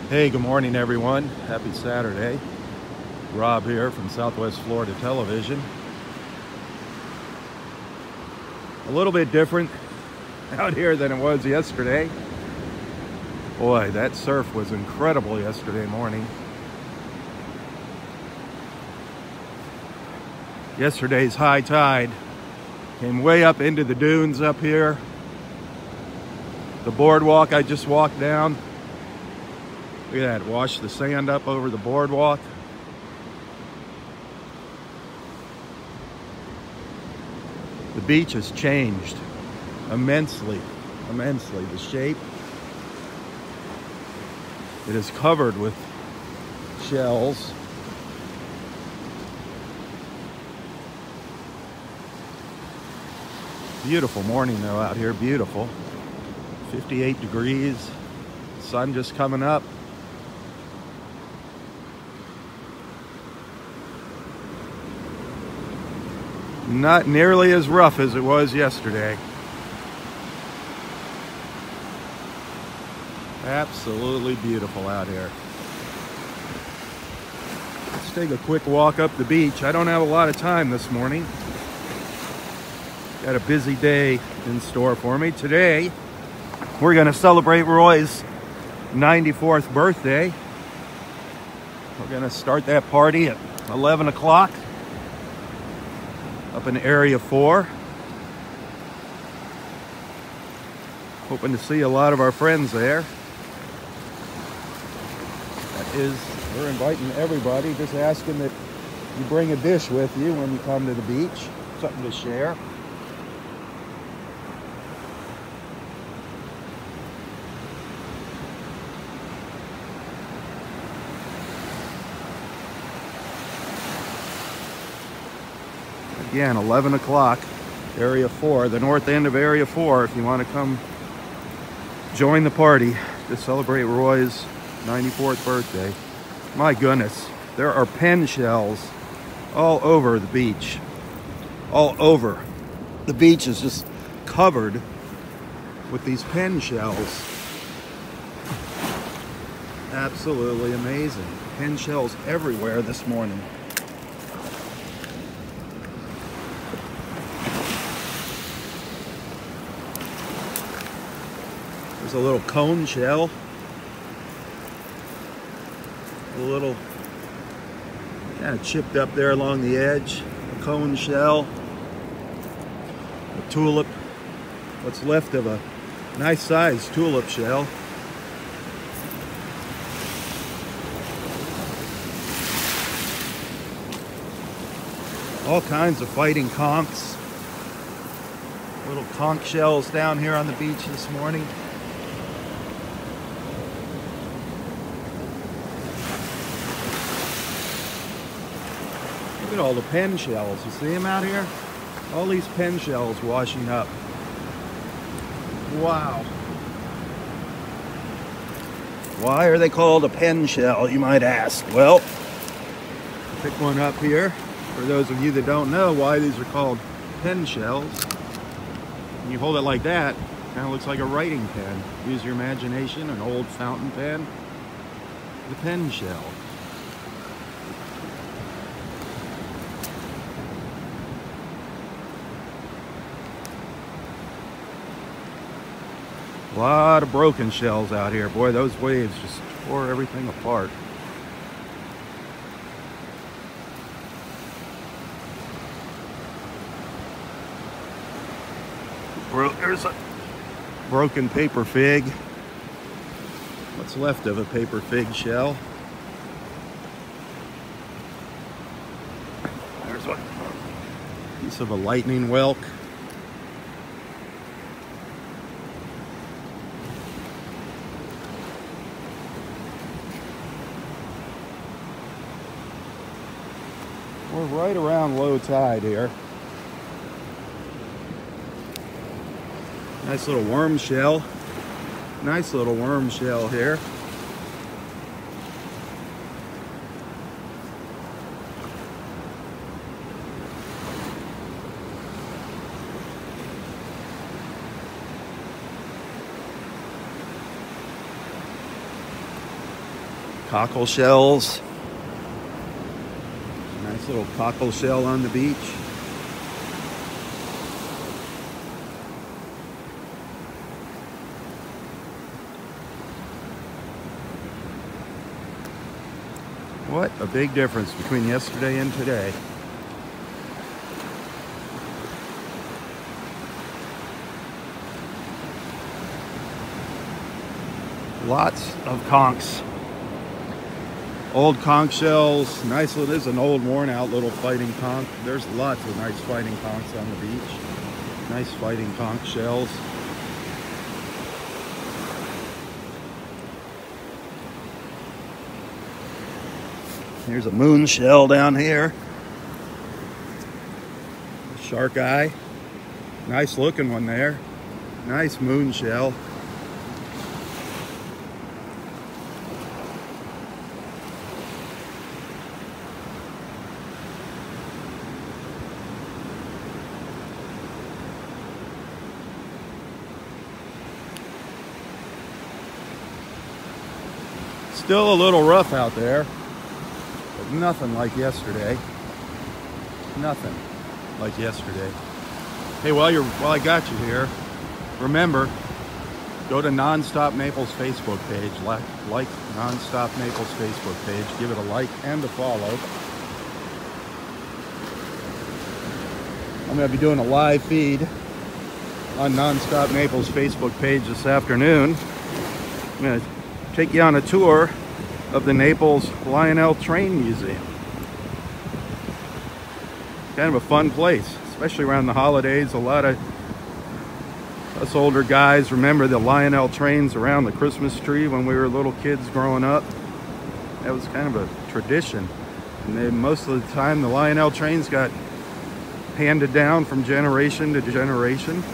Hey, good morning, everyone. Happy Saturday. Rob here from Southwest Florida Television. A little bit different out here than it was yesterday. Boy, that surf was incredible yesterday morning. Yesterday's high tide came way up into the dunes up here. The boardwalk I just walked down. Look at that, wash the sand up over the boardwalk. The beach has changed immensely. The shape. It is covered with shells. Beautiful morning though out here, beautiful. 58 degrees, sun just coming up. Not nearly as rough as it was yesterday. Absolutely beautiful out here. Let's take a quick walk up the beach. I don't have a lot of time this morning. Got a busy day in store for me. Today, we're gonna celebrate Roy's 94th birthday. We're gonna start that party at 11 o'clock. Up in Area 4. Hoping to see a lot of our friends there. We're inviting everybody, just asking that you bring a dish with you when you come to the beach, something to share. Again, 11 o'clock, Area 4, the north end of Area 4, if you want to come join the party to celebrate Roy's 94th birthday. My goodness, there are pen shells all over the beach. All over. The beach is just covered with these pen shells. Absolutely amazing. Pen shells everywhere this morning. There's a little cone shell. A little kind of chipped up there along the edge. A cone shell. A tulip. What's left of a nice sized tulip shell. All kinds of fighting conchs. Little conch shells down here on the beach this morning. Look at all the pen shells. You see them out here? All these pen shells washing up. Wow. Why are they called a pen shell, you might ask? Well, pick one up here. For those of you that don't know why these are called pen shells, when you hold it like that, it kind of looks like a writing pen. Use your imagination, an old fountain pen. The pen shell. A lot of broken shells out here. Boy, those waves just tore everything apart. There's a broken paper fig. What's left of a paper fig shell. There's a piece of a lightning whelk. We're right around low tide here. Nice little worm shell. Nice little worm shell here. Cockle shells. Nice little cockle shell on the beach. What a big difference between yesterday and today. Lots of conchs. Old conch shells. Nice little, this is an old worn out little fighting conch. There's lots of nice fighting conchs on the beach. Nice fighting conch shells. Here's a moon shell down here. Shark eye. Nice looking one there. Nice moon shell. Still a little rough out there, but nothing like yesterday. Nothing like yesterday. Hey, while I got you here, remember, go to Nonstop Naples Facebook page. Like Nonstop Naples Facebook page. Give it a like and a follow. I'm going to be doing a live feed on Nonstop Naples Facebook page this afternoon. I'm going to take you on a tour of the Naples Lionel Train Museum. Kind of a fun place, especially around the holidays. A lot of us older guys remember the Lionel trains around the Christmas tree when we were little kids growing up. That was kind of a tradition. And then most of the time the Lionel trains got handed down from generation to generation.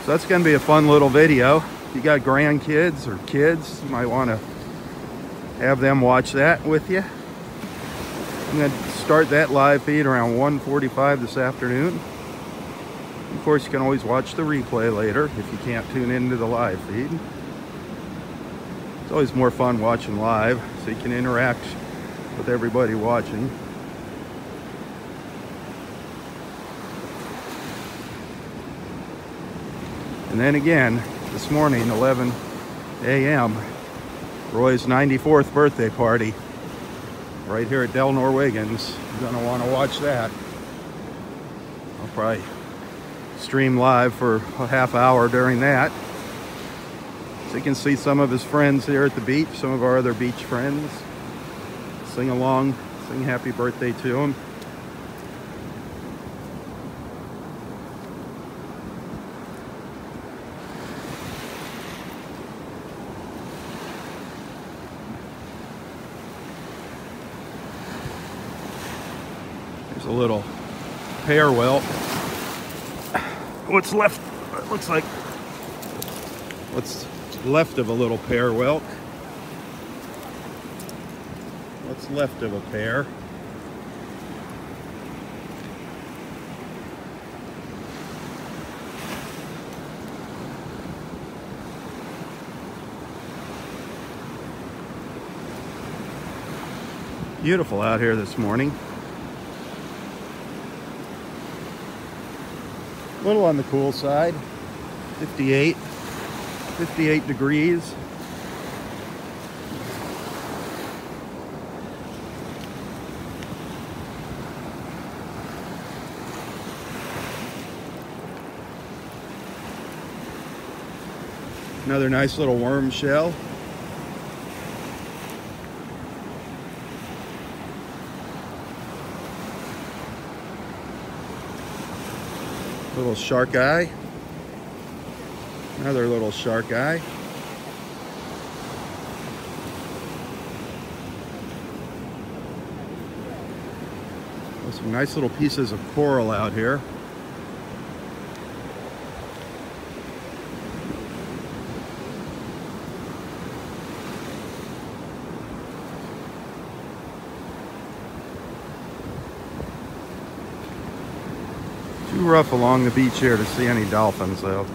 So that's going to be a fun little video. If you got grandkids or kids, you might want to have them watch that with you. I'm going to start that live feed around 1:45 this afternoon. Of course, you can always watch the replay later if you can't tune into the live feed. It's always more fun watching live, so you can interact with everybody watching. And then again, this morning, 11 a.m., Roy's 94th birthday party right here at Del Norwegians. You're gonna want to watch that. I'll probably stream live for a half hour during that. So you can see some of his friends here at the beach, some of our other beach friends. Sing along, sing happy birthday to him. There's a little pear whelk. What's left, it looks like what's left of a little pear whelk. What's left of a pear. Beautiful out here this morning. A little on the cool side. 58 degrees. Another nice little worm shell. Little shark eye. Another little shark eye. Some nice little pieces of coral out here. Too rough along the beach here to see any dolphins though.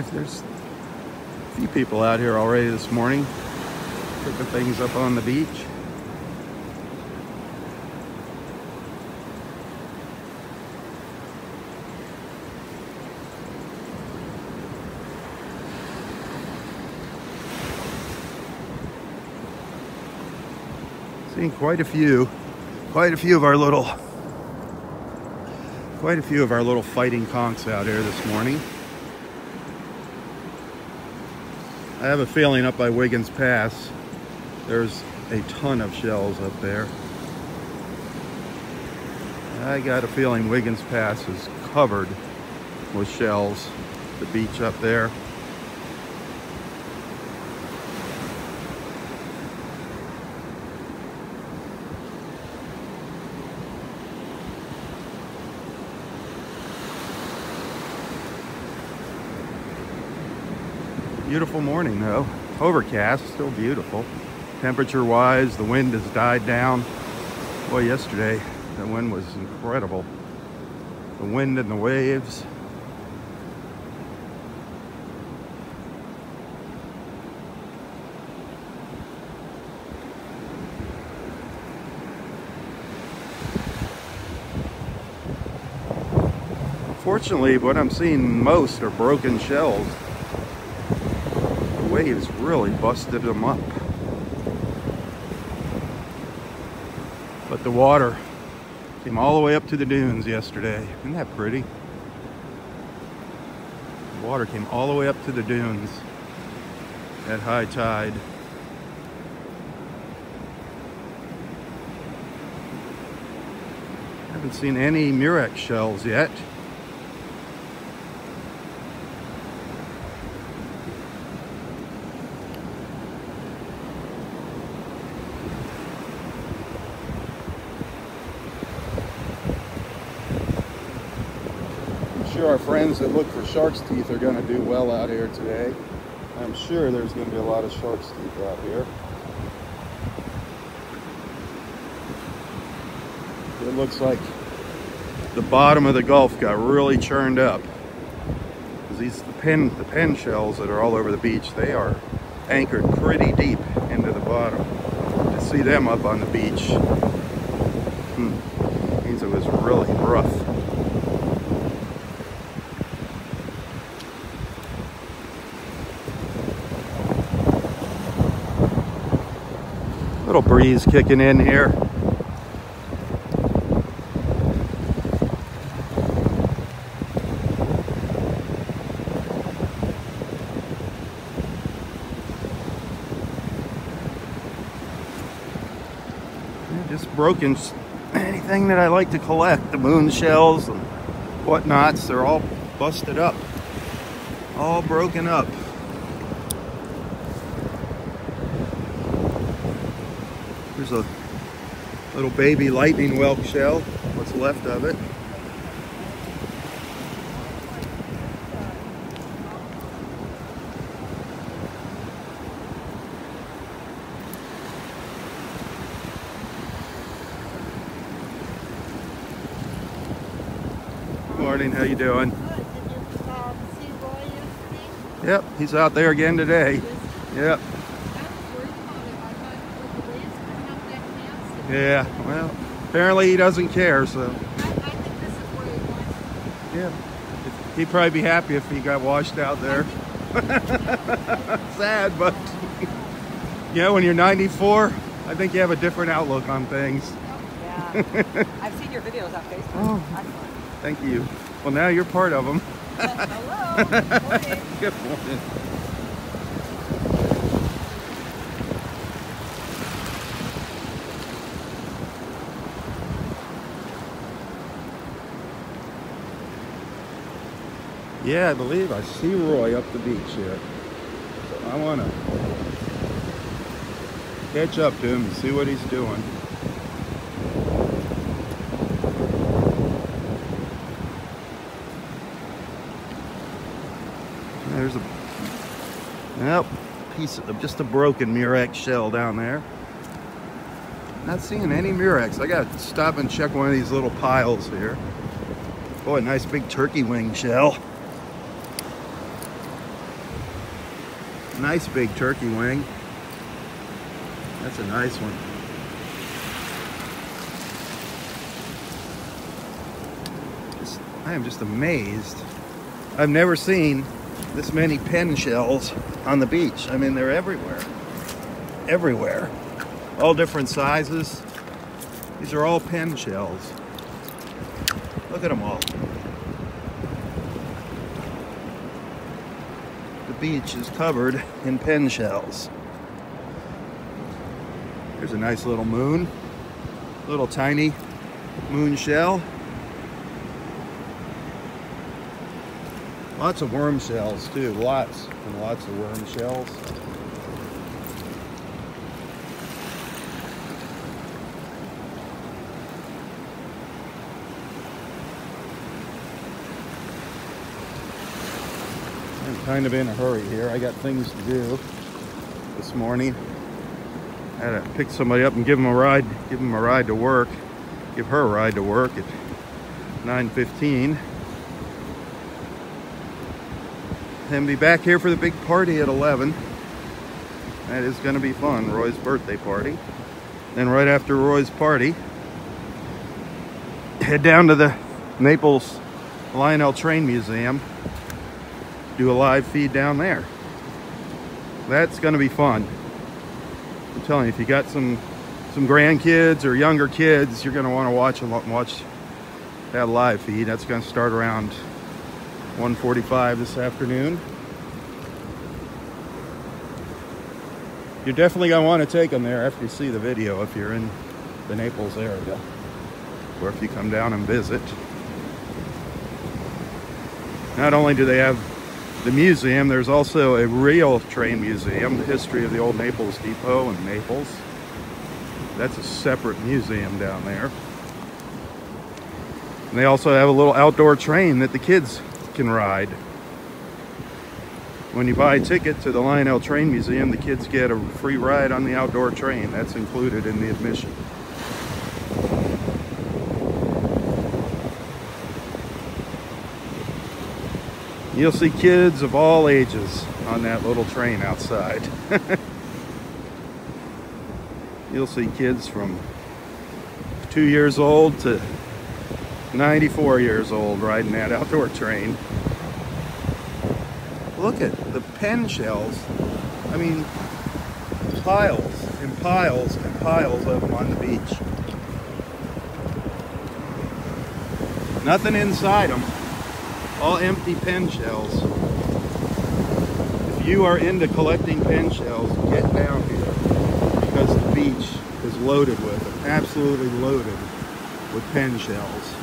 There's a few people out here already this morning, picking things up on the beach. Seeing quite a few of our little fighting conchs out here this morning. I have a feeling up by Wiggins Pass there's a ton of shells up there. I got a feeling Wiggins Pass is covered with shells, the beach up there. Beautiful morning though. Overcast, still beautiful. Temperature wise, the wind has died down. Boy, yesterday the wind was incredible. The wind and the waves. Fortunately, what I'm seeing most are broken shells. Waves really busted them up. But the water came all the way up to the dunes yesterday. Isn't that pretty? The water came all the way up to the dunes at high tide. Haven't seen any murex shells yet. Our friends that look for shark's teeth are going to do well out here today. I'm sure there's going to be a lot of shark's teeth out here. It looks like the bottom of the Gulf got really churned up. These the pen shells that are all over the beach, they are anchored pretty deep into the bottom. To see them up on the beach means it was really rough. Little breeze kicking in here. Just broken anything that I like to collect, the moon shells and whatnots, they're all busted up, all broken up. There's a little baby lightning whelk shell, what's left of it. Good morning, how you doing? Good. Did you see Roy yesterday? Yep, he's out there again today. Yep. Yeah, well, apparently he doesn't care, so. I think this is where he wants. Yeah. He'd probably be happy if he got washed out there. Sad, but yeah, when you're 94, I think you have a different outlook on things. Yeah. I've seen your videos on Facebook. Oh, Excellent. thank you. Well, now you're part of them. Hello. Good morning. Good morning. Yeah, I believe I see Roy up the beach here. So I want to catch up to him and see what he's doing. There's a piece of just a broken murex shell down there. Not seeing any murex. I got to stop and check one of these little piles here. Boy, nice big turkey wing shell. Nice big turkey wing. That's a nice one. I am just amazed. I've never seen this many pen shells on the beach. I mean, they're everywhere. Everywhere. All different sizes. These are all pen shells. Look at them all. The beach is covered in pen shells. Here's a nice little moon. Little tiny moon shell. Lots of worm shells too, lots and lots of worm shells. I'm kind of in a hurry here. I got things to do this morning. I had to pick somebody up and give them a ride to work. Give her a ride to work at 9:15. And be back here for the big party at 11. That is going to be fun, Roy's birthday party. Then right after Roy's party, head down to the Naples Lionel Train Museum, do a live feed down there. That's going to be fun. I'm telling you, if you got some grandkids or younger kids, you're going to want to watch that live feed. That's going to start around 1:45 this afternoon. You're definitely going to want to take them there after you see the video if you're in the Naples area, or if you come down and visit. Not only do they have the museum, there's also a real train museum, the history of the old Naples Depot in Naples. That's a separate museum down there. And they also have a little outdoor train that the kids can ride. When you buy a ticket to the Lionel Train Museum, the kids get a free ride on the outdoor train. That's included in the admission. You'll see kids of all ages on that little train outside. You'll see kids from 2 years old to 94 years old riding that outdoor train. Look at the pen shells. I mean, piles and piles and piles of them on the beach. Nothing inside them. All empty pen shells. If you are into collecting pen shells, get down here, because the beach is loaded with them. Absolutely loaded with pen shells.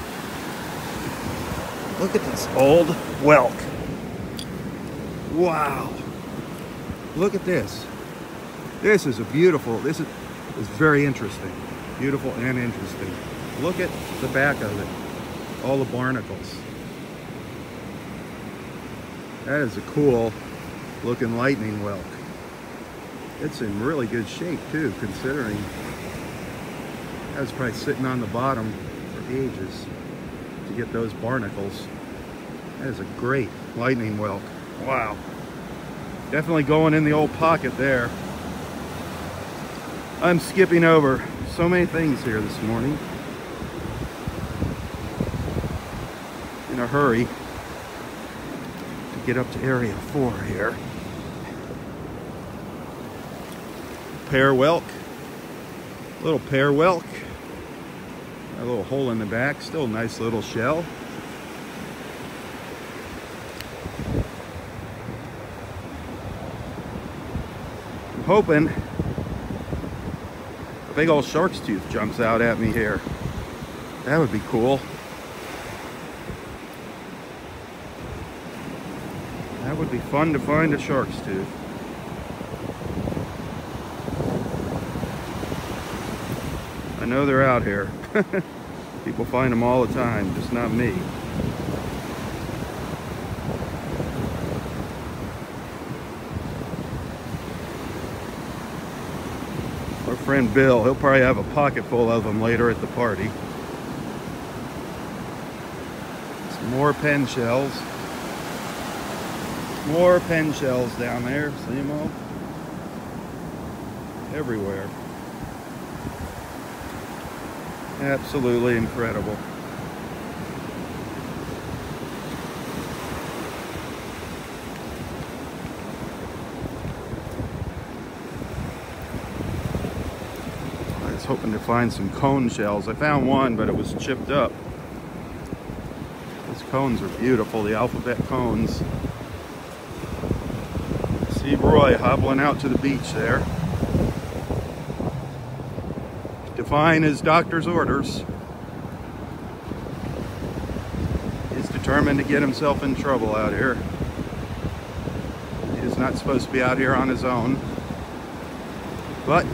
Look at this old whelk. Wow. Look at this. This is this is very interesting. Beautiful and interesting. Look at the back of it. All the barnacles. That is a cool looking lightning whelk. It's in really good shape too, considering that was probably sitting on the bottom for ages to get those barnacles. That is a great lightning whelk. Wow. Definitely going in the old pocket there. I'm skipping over so many things here this morning. In a hurry to get up to Area 4 here. Pear whelk. Little pear whelk. A little hole in the back. Still a nice little shell. I'm hoping a big old shark's tooth jumps out at me here. That would be cool. That would be fun to find a shark's tooth. I know they're out here. People find them all the time, just not me. Our friend Bill, he'll probably have a pocket full of them later at the party. Some more pen shells. More pen shells down there. See them all? Everywhere. Absolutely incredible. I was hoping to find some cone shells. I found one, but it was chipped up. Those cones are beautiful, the alphabet cones. See Roy hobbling out to the beach there. Defying his doctor's orders. He's determined to get himself in trouble out here. He is not supposed to be out here on his own. But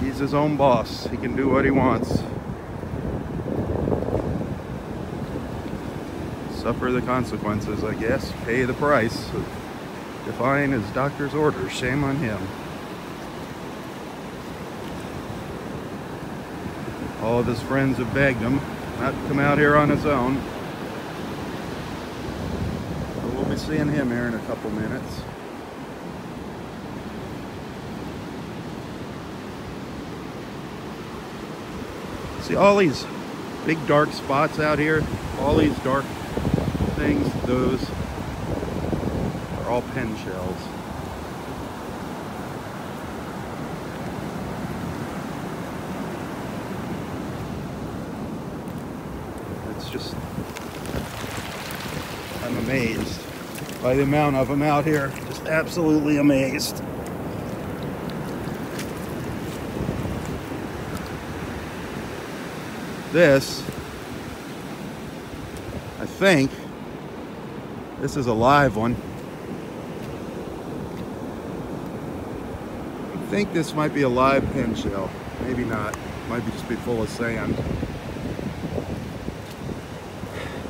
he's his own boss. He can do what he wants. Suffer the consequences, I guess. Pay the price of defying his doctor's orders. Shame on him. All of his friends have begged him not to come out here on his own. So we'll be seeing him here in a couple minutes. See all these big dark spots out here? All these dark things, those are all pen shells. Just, I'm amazed by the amount of them out here. Just absolutely amazed. This, I think, this is a live one. I think this might be a live pen shell. Maybe not. Might be just be full of sand.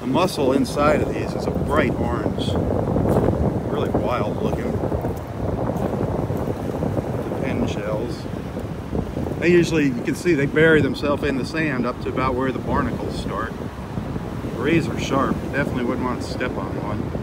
The muscle inside of these is a bright orange. Really wild looking. The pen shells. They usually, you can see they bury themselves in the sand up to about where the barnacles start. Razor sharp. Definitely wouldn't want to step on one.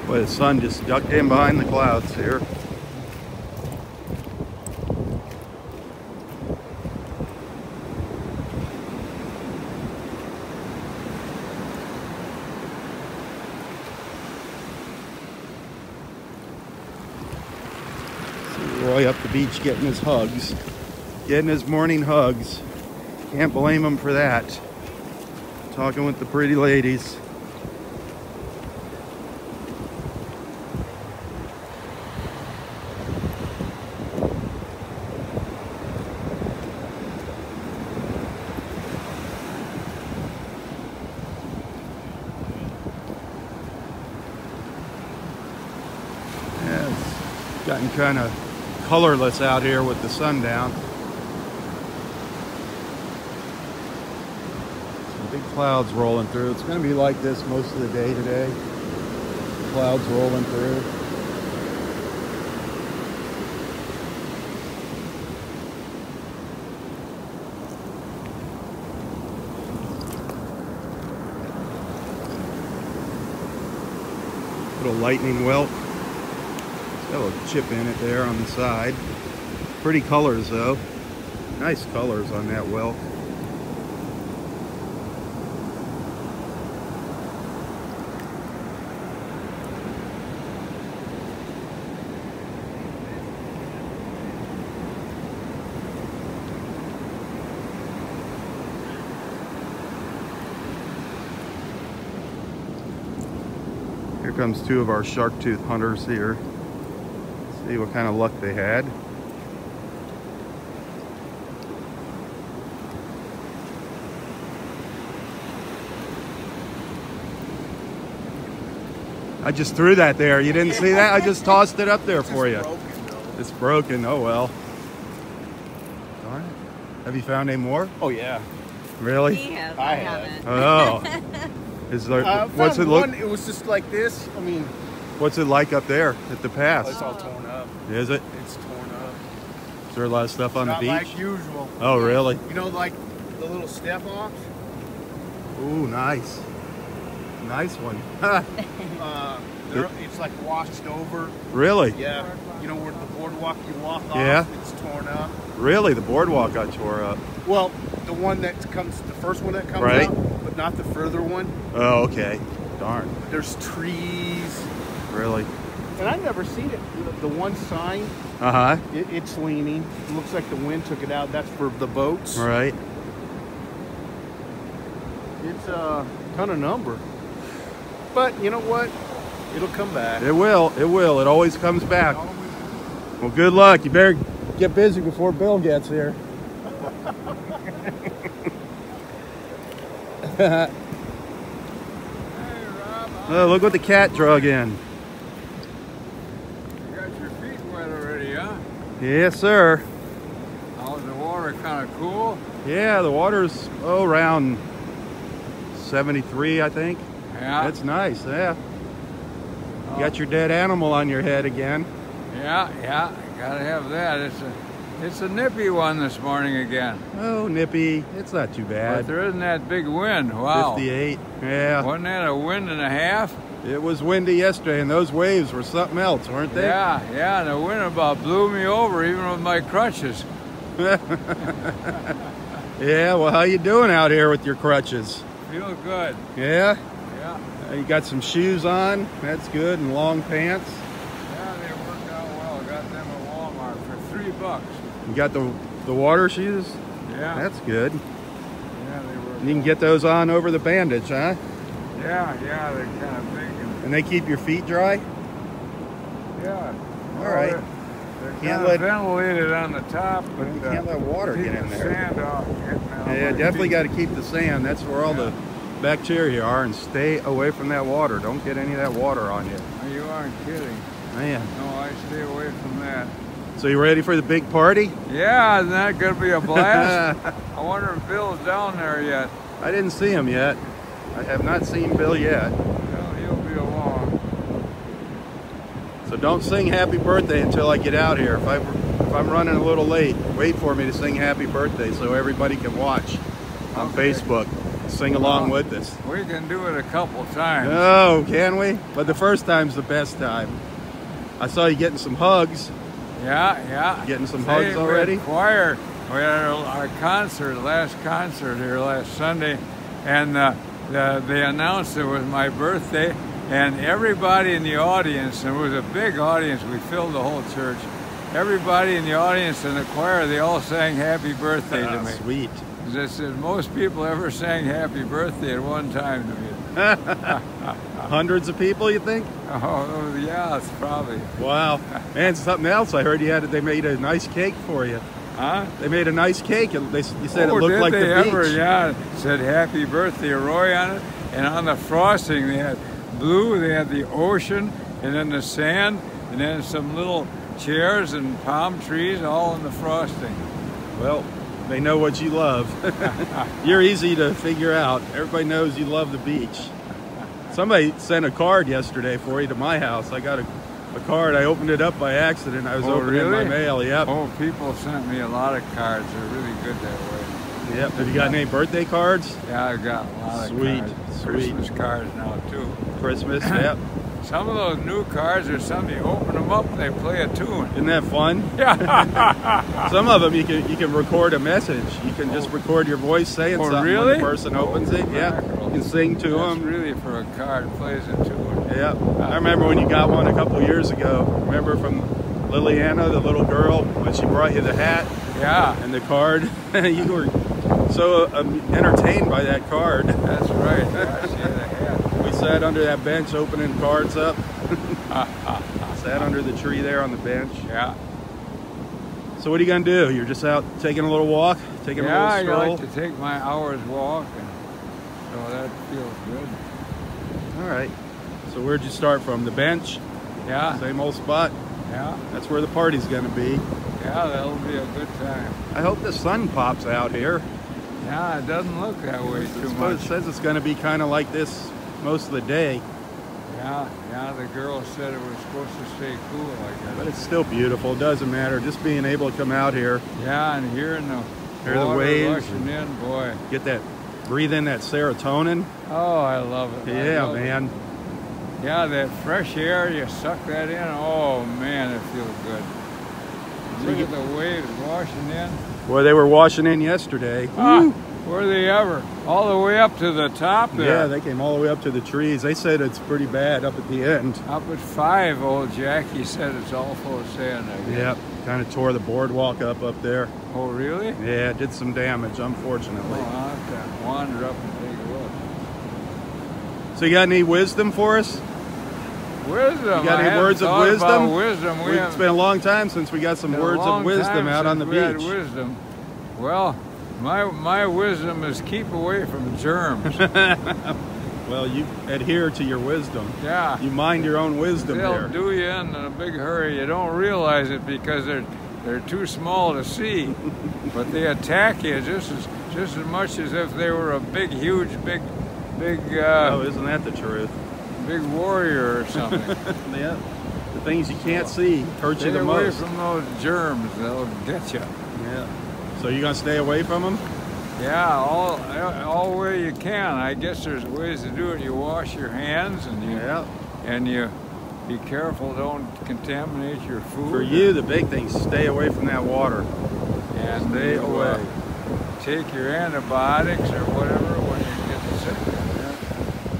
Boy, the sun just ducked in behind the clouds here. See Roy up the beach getting his hugs. Getting his morning hugs. Can't blame him for that. Talking with the pretty ladies. Gotten kind of colorless out here with the sun down. Some big clouds rolling through. It's going to be like this most of the day today. Clouds rolling through. Little lightning whelk. Got a little chip in it there on the side. Pretty colors though. Nice colors on that whelk. Here comes two of our shark tooth hunters here. See what kind of luck they had. I just threw that there. You didn't see that? I just tossed it up there for you. Broken, though. It's broken. Oh, well. Darn it. Have you found any more? Oh yeah. Really? He has. I I have. haven't. Oh. Is there, what's it Found look? one, it was just like this. I mean, What's it like up there at the pass? it's all torn up. Is it? It's torn up. Is there a lot of stuff on the Not beach? like usual. Oh, really? You know, like the little step-offs? Ooh, nice. Nice one. It's like washed over. Really? Yeah. You know where the boardwalk you walk off? Yeah. It's torn up. Really? The boardwalk got tore up. Well, the one that comes, the first one that comes Right. out, but not the further one. Oh, okay. Darn. There's trees. Really? And I've never seen it. The one sign, Uh-huh. it's leaning. It looks like the wind took it out. That's for the boats. Right. It's a ton of number. But you know what? It'll come back. It will. It will. It always comes back. Well, good luck. You better get busy before Bill gets here. Oh, look what the cat drug in. You got your feet wet already, huh? Yes, sir. How's the water? Kind of cool? Yeah, the water's around 73, I think. Yeah. That's nice. Yeah. You got your dead animal on your head again. Yeah. Gotta have that. It's a nippy one this morning again. Oh, nippy. It's not too But bad. there isn't that big wind. Wow. 58. Yeah. Wasn't that a wind and a half? It was windy yesterday, and those waves were something else, weren't they? Yeah. And the wind about blew me over even with my crutches. Yeah, well, how you doing out here with your crutches? Feel good. Yeah? Yeah. You got some shoes on. That's good, and long pants. Yeah, they worked out well. Got them at Walmart for $3. You got the water shoes? Yeah. That's good. Yeah, they were. You can get those on over the bandage, huh? Yeah, they're kind of big. And they keep your feet dry? Yeah. All right. They're Can't kind let- of ventilated on the top, but You can't let water keep get in the there. Sand off. Yeah, definitely got to keep the sand. That's where all the bacteria are, and stay away from that water. Don't get any of that water on you. You aren't kidding. Man. No, I stay away from that. So you ready for the big party? Yeah, isn't that going to be a blast? I wonder if Bill's down there yet. I didn't see him yet. I have not seen Bill yet. Well, he'll be along. So don't sing happy birthday until I get out here. If I'm running a little late, wait for me to sing happy birthday so everybody can watch on Okay. Facebook. Sing along with us. We can do it a couple times. Oh, can we? But the first time's the best time. I saw you getting some hugs. Yeah. Getting some Say, hugs already? We had choir. We had our concert, last concert here last Sunday, and they announced it was my birthday, and everybody in the audience, and it was a big audience, we filled the whole church. Everybody in the audience and the choir, they all sang happy birthday to me. Sweet. This is most people ever sang happy birthday at one time to me. Hundreds of people, you think? Oh, yeah, it's probably. Wow. And something else I heard they made a nice cake for you. Huh? They made a nice cake. You said it Oh, looked did like they the ever? beach. Yeah, it said happy birthday Roy on it. And on the frosting, they had blue, they had the ocean, and then the sand, and then some little chairs and palm trees all in the frosting. Well, they know what you love. You're easy to figure out. Everybody knows you love the beach. Somebody sent a card yesterday for you to my house. I got a card. I opened it up by accident. I was Oh, opening my really? mail. Yep. Oh, people sent me a lot of cards. They're really good that way. Yep. Have you got any birthday cards? Yeah, I got a lot Sweet, of cards. sweet. Christmas cards now, too. Christmas. Yep. Some of those new cards are some you open them up and they play a tune. Isn't that fun? Yeah. Some of them you can record a message. You can just record your voice saying Oh, something really? when the person opens it. Yeah. You can sing to That's them. really for a card plays a tune. Yeah. I remember when you got one a couple years ago. Remember from Liliana, the little girl, when she brought you the hat Yeah, and the card? You were so entertained by that card. that's right. Yeah, she had a hat. We sat under that bench opening cards up. Sat under the tree there on the bench. Yeah. So what are you going to do? You're just out taking a little walk? Taking a Yeah, I little stroll? like to take my hour's walk, and so that feels good. All right. So where'd you start from? The bench? Yeah. Same old spot? Yeah. That's where the party's gonna be. Yeah, that'll be a good time. I hope the sun pops out here. Yeah, it doesn't look that way too much. It says it's gonna be kind of like this most of the day. Yeah, the girl said it was supposed to stay cool, I guess. But it's still beautiful. It doesn't matter. Just being able to come out here, Yeah, and hearing the hear the water waves, rushing in, boy. get that, breathe in that serotonin. Oh, I love it. I Yeah, love it. man. Yeah, that fresh air, you suck that in. Oh, man, it feels good. Look at the waves washing in. Boy, they were washing in yesterday. Ah, were they ever? All the way up to the top there. Yeah, they came all the way up to the trees. They said it's pretty bad up at the end. Up at 5, old Jackie said it's all full of sand, I guess. Yep, kind of tore the boardwalk up there. Oh, really? Yeah, it did some damage, unfortunately. Oh, I'll have to wander up and take a look. So you got any wisdom for us? Wisdom. You got I any haven't words of thought wisdom? about wisdom. It's been a long time since we got some been a words of long wisdom time out on the since we had beach. wisdom. Well, my wisdom is keep away from germs. Well, you adhere to your wisdom. Yeah. You mind your own wisdom They'll there. do you in a big hurry. You don't realize it because they're too small to see, but they attack you just as much as if they were a big Oh, isn't that the truth? big warrior or something. Yeah. The things you can't see hurt you Stay the away most. from those germs; they'll get you. Yeah. So you gonna stay away from them? Yeah, all way you can. I guess there's ways to do it. You wash your hands and you be careful. Don't contaminate your food. For you, the big thing is stay away from that water. And Stay away. take your antibiotics or whatever when you get sick.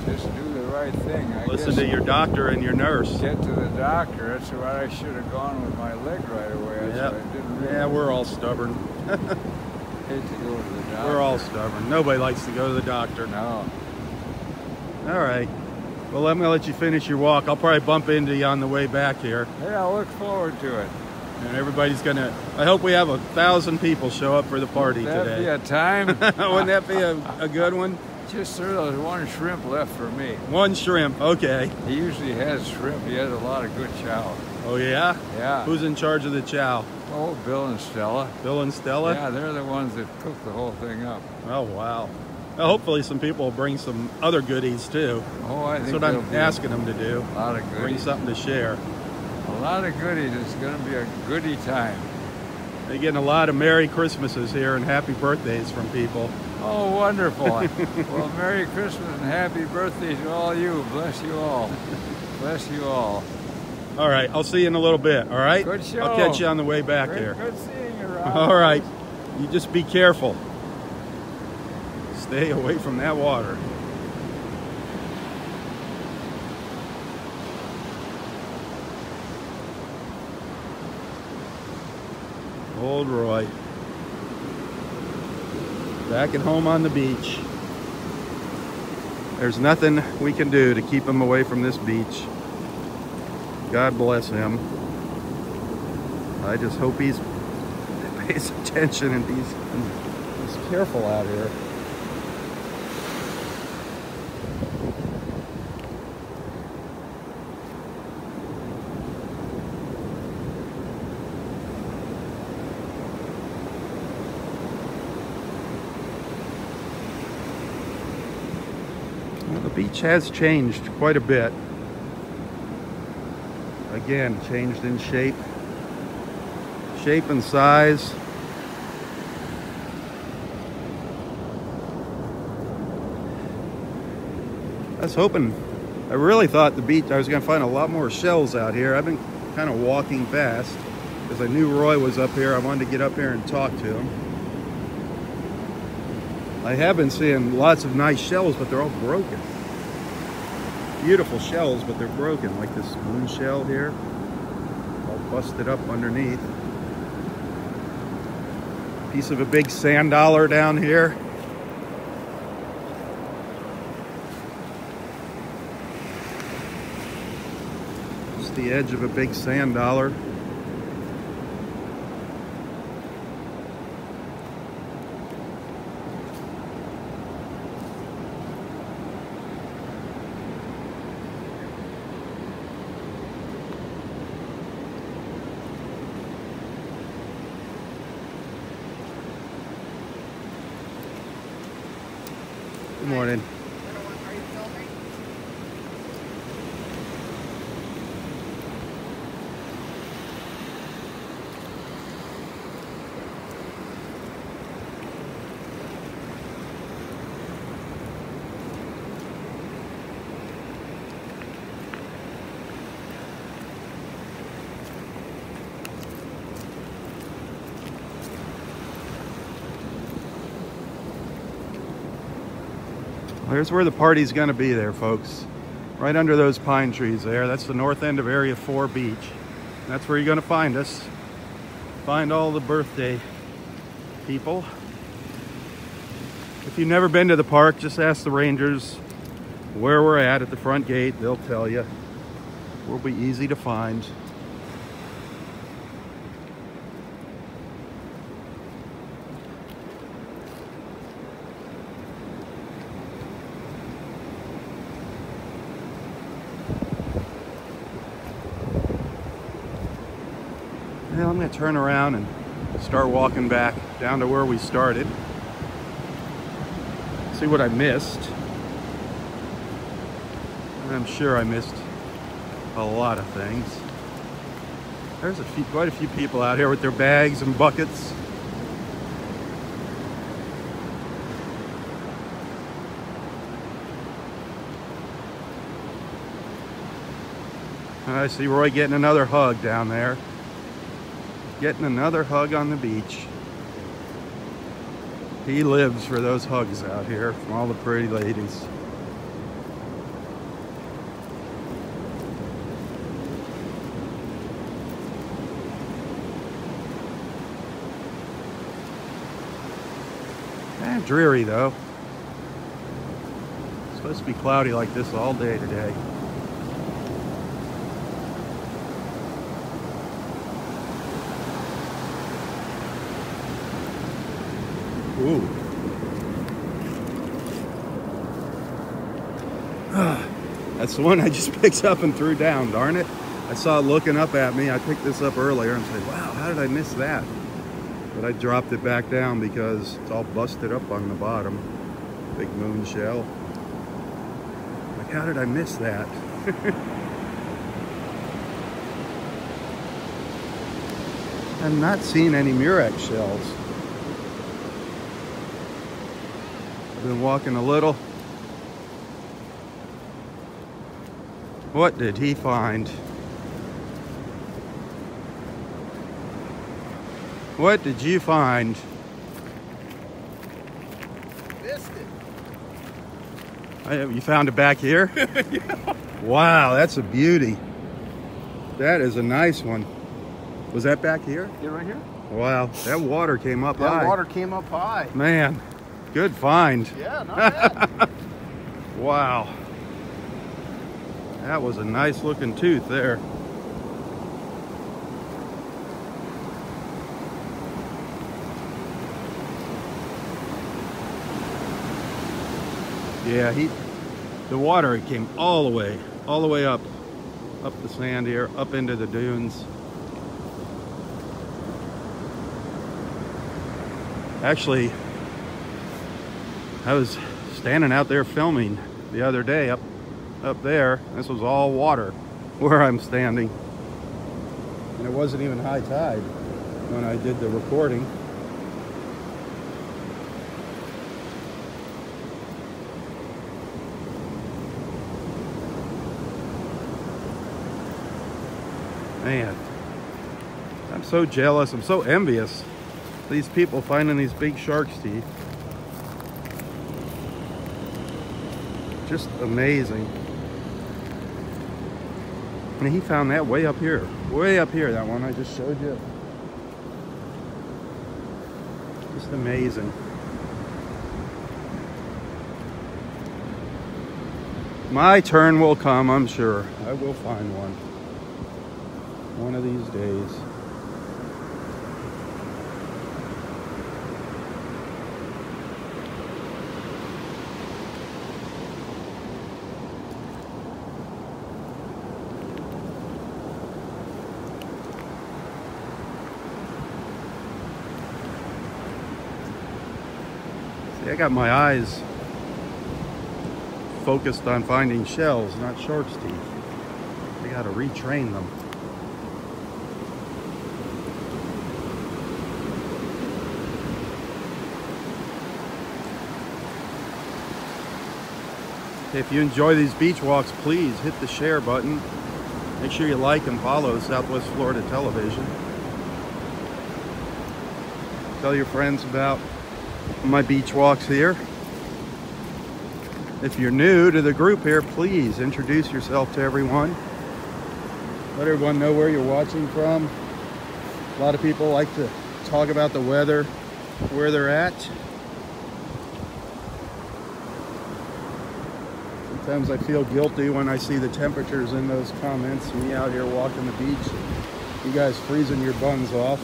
Just do the right thing. I Listen guess to your doctor and your nurse. Get to the doctor. That's what I should have gone with my leg right away. That's what I didn't realize. Yeah, we're all stubborn. Hate to go to the doctor. We're all stubborn. Nobody likes to go to the doctor. No. All right. Well, I'm going to let you finish your walk. I'll probably bump into you on the way back here. Yeah, I look forward to it. And everybody's going to... I hope we have 1,000 people show up for the party Would that today. be a time? Wouldn't that be a good one? Just there's one shrimp left for me. One shrimp. Okay. He usually has shrimp. He has a lot of good chow. Oh, yeah? Yeah. Who's in charge of the chow? Oh, Bill and Stella. Bill and Stella? Yeah, they're the ones that cook the whole thing up. Oh, wow. Well, hopefully some people will bring some other goodies, too. Oh, I think That's what I'm asking them to do. A lot of goodies. Bring something to share. A lot of goodies. It's going to be a goodie time. They're getting a lot of Merry Christmases here and Happy Birthdays from people. Oh, wonderful. Well, Merry Christmas and Happy Birthday to all you. Bless you all. Bless you all. All right, I'll see you in a little bit, all right? Good show. I'll catch you on the way back here. Good seeing you, Rob. All right, you just be careful. Stay away from that water. Old Roy. Back at home on the beach. There's nothing we can do to keep him away from this beach. God bless him. I just hope he pays attention and he's careful out here. Well, the beach has changed quite a bit. Again, changed in shape and size. I really thought the beach, I was gonna find a lot more shells out here. I've been kind of walking fast because I knew Roy was up here. I wanted to get up here and talk to him. I have been seeing lots of nice shells, but they're all broken. Beautiful shells, but they're broken, like this moon shell here. All busted up underneath. Piece of a big sand dollar down here. Just the edge of a big sand dollar. Good morning. Are you filming? There's where the party's gonna be there, folks. Right under those pine trees there. That's the north end of Area 4 Beach. That's where you're gonna find us. Find all the birthday people. If you've never been to the park, just ask the rangers where we're at the front gate. They'll tell you. We'll be easy to find. Well, I'm going to turn around and start walking back down to where we started. See what I missed. I'm sure I missed a lot of things. There's quite a few people out here with their bags and buckets. I see Roy getting another hug down there. Getting another hug on the beach. He lives for those hugs out here from all the pretty ladies. Dreary though. It's supposed to be cloudy like this all day today. Ooh. That's the one I just picked up and threw down, darn it. I saw it looking up at me. I picked this up earlier and said, wow, how did I miss that? But I dropped it back down because it's all busted up on the bottom. Big moon shell. Like, how did I miss that? I'm not seeing any Murex shells. I've been walking a little. What did he find? What did you find? Missed it. You found it back here? Yeah. Wow, that's a beauty. That is a nice one. Was that back here? Yeah, right here. Wow, that water came up high. That water came up high. Man, good find. Yeah, not bad. Wow. That was a nice looking tooth there. Yeah, the water came all the way up the sand here, up into the dunes. Actually, I was standing out there filming the other day up there. This was all water where I'm standing. And it wasn't even high tide when I did the recording. Man, I'm so jealous. I'm so envious. These people finding these big shark's teeth. Just amazing. And he found that way up here, that one I just showed you. Just amazing. My turn will come, I'm sure. I will find one of these days. See, I got my eyes focused on finding shells, not shark's teeth. They got to retrain them. If you enjoy these beach walks, please hit the share button. Make sure you like and follow Southwest Florida Television. Tell your friends about my beach walks here. If you're new to the group here, please introduce yourself to everyone. Let everyone know where you're watching from. A lot of people like to talk about the weather, where they're at. Sometimes I feel guilty when I see the temperatures in those comments. Me out here walking the beach, you guys freezing your buns off.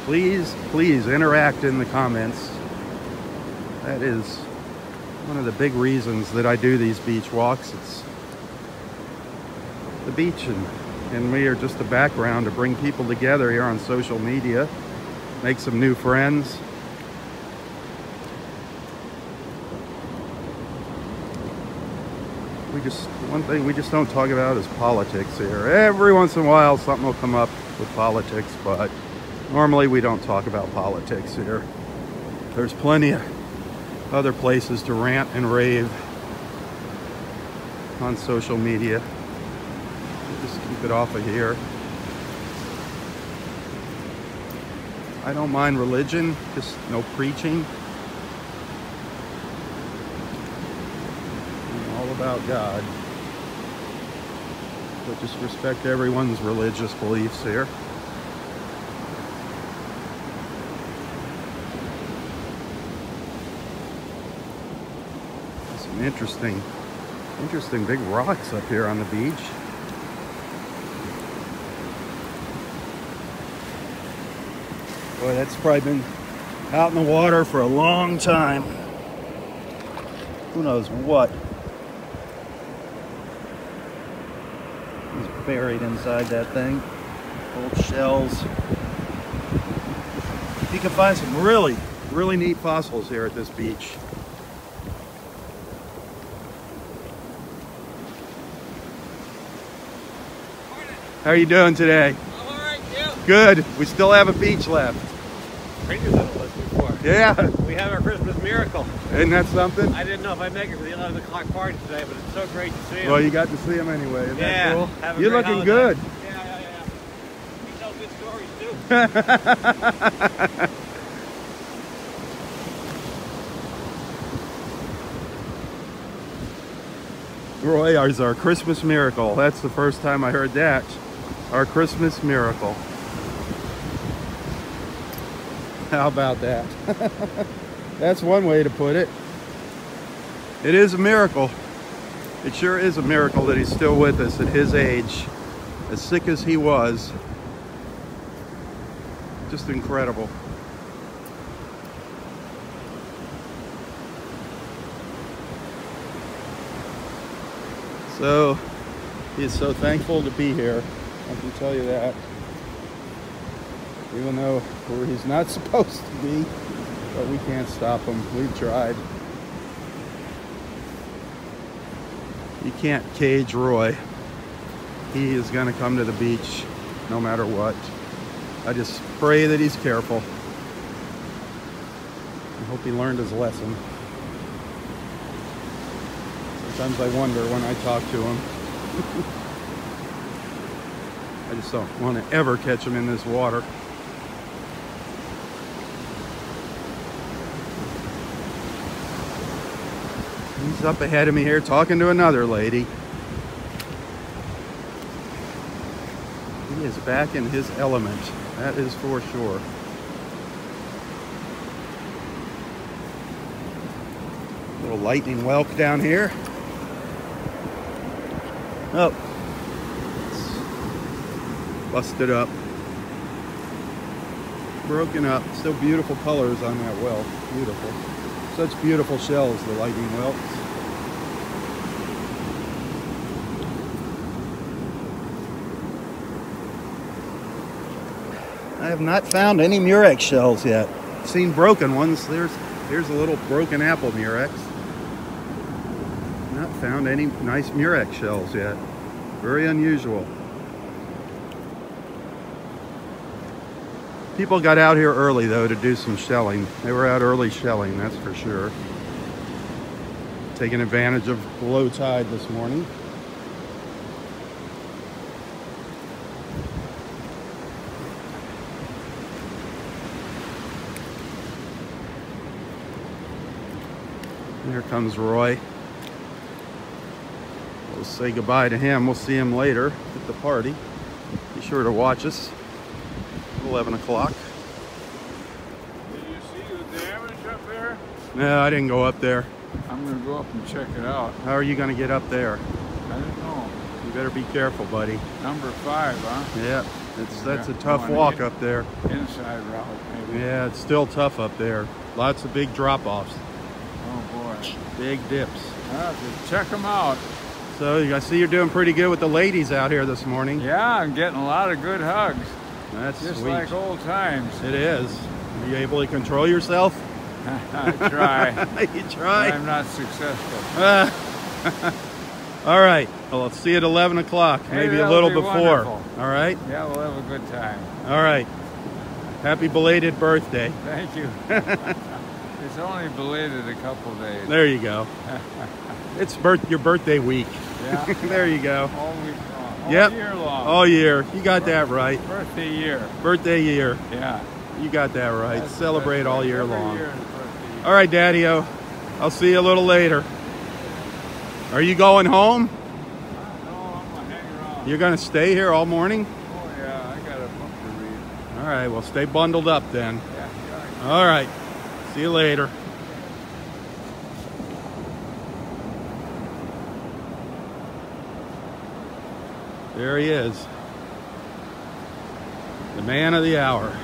Please interact in the comments. That is one of the big reasons that I do these beach walks. It's the beach and we are just a background to bring people together here on social media, make some new friends. One thing we just don't talk about is politics here. Every once in a while something will come up with politics, but normally we don't talk about politics here. There's plenty of other places to rant and rave on social media. Just keep it off of here. I don't mind religion, just no preaching. I'm all about God. But just respect everyone's religious beliefs here. Some interesting big rocks up here on the beach. Boy, that's probably been out in the water for a long time. Who knows what is buried inside that thing. Old shells. You can find some really neat fossils here at this beach. How are you doing today? I'm all right, yeah. Good. We still have a beach left. Crazier than it was before. Yeah. We have our Christmas miracle. Isn't that something? I didn't know if I'd make it for the 11 o'clock party today, but it's so great to see him. Well, you got to see him anyway. Isn't that cool? Have a You're great looking holiday. good. Yeah. You tell good stories, too. Roy is our Christmas miracle. That's the first time I heard that. Our Christmas miracle. How about that? That's one way to put it. It is a miracle. It sure is a miracle that he's still with us at his age. As sick as he was. Just incredible. So, he is so thankful to be here. I can tell you that. Even though where he's not supposed to be, but we can't stop him. We've tried. You can't cage Roy. He is going to come to the beach no matter what. I just pray that he's careful. I hope he learned his lesson. Sometimes I wonder when I talk to him. I just don't want to ever catch him in this water. He's up ahead of me here talking to another lady. He is back in his element. That is for sure. Little lightning whelk down here. Oh, it's busted up, broken up. Still beautiful colors on that whelk. Beautiful. Such beautiful shells, the lightning whelks. I have not found any Murex shells yet. Seen broken ones. Here's a little broken apple Murex. Not found any nice Murex shells yet. Very unusual. People got out here early though to do some shelling. They were out early shelling, that's for sure. Taking advantage of low tide this morning. Here comes Roy. We'll say goodbye to him. We'll see him later at the party. Be sure to watch us at 11 o'clock. Did you see the damage up there? No, I didn't go up there. I'm going to go up and check it out. How are you going to get up there? I don't know. You better be careful, buddy. Number 5, huh? Yeah, that's a tough walk up there. Inside route, maybe. Yeah, it's still tough up there. Lots of big drop-offs. Oh, boy. Big dips. I'll have to check them out. So I see you're doing pretty good with the ladies out here this morning. Yeah, I'm getting a lot of good hugs. That's Just sweet. like old times. It is. Are you able to control yourself? I try. You try? I'm not successful. All right. Well, let's see you at 11 o'clock. Hey, maybe a that'll little be before. wonderful. All right? Yeah, we'll have a good time. All right. Happy belated birthday. Thank you. It's only belated a couple days. There you go. It's your birthday week. Yeah. There you go. All week long. All Yep. year long. All year. You got that right. Birthday year. Birthday year. Yeah. You got that right. That's- Celebrate that's all right. year Every long. year is birthday year. All right, Daddy-O. I'll see you a little later. Are you going home? No, I'm going to hang around. You're going to stay here all morning? Oh, yeah. I got a book to read. All right. Well, stay bundled up then. Yeah. All right. See you later. There he is. The man of the hour.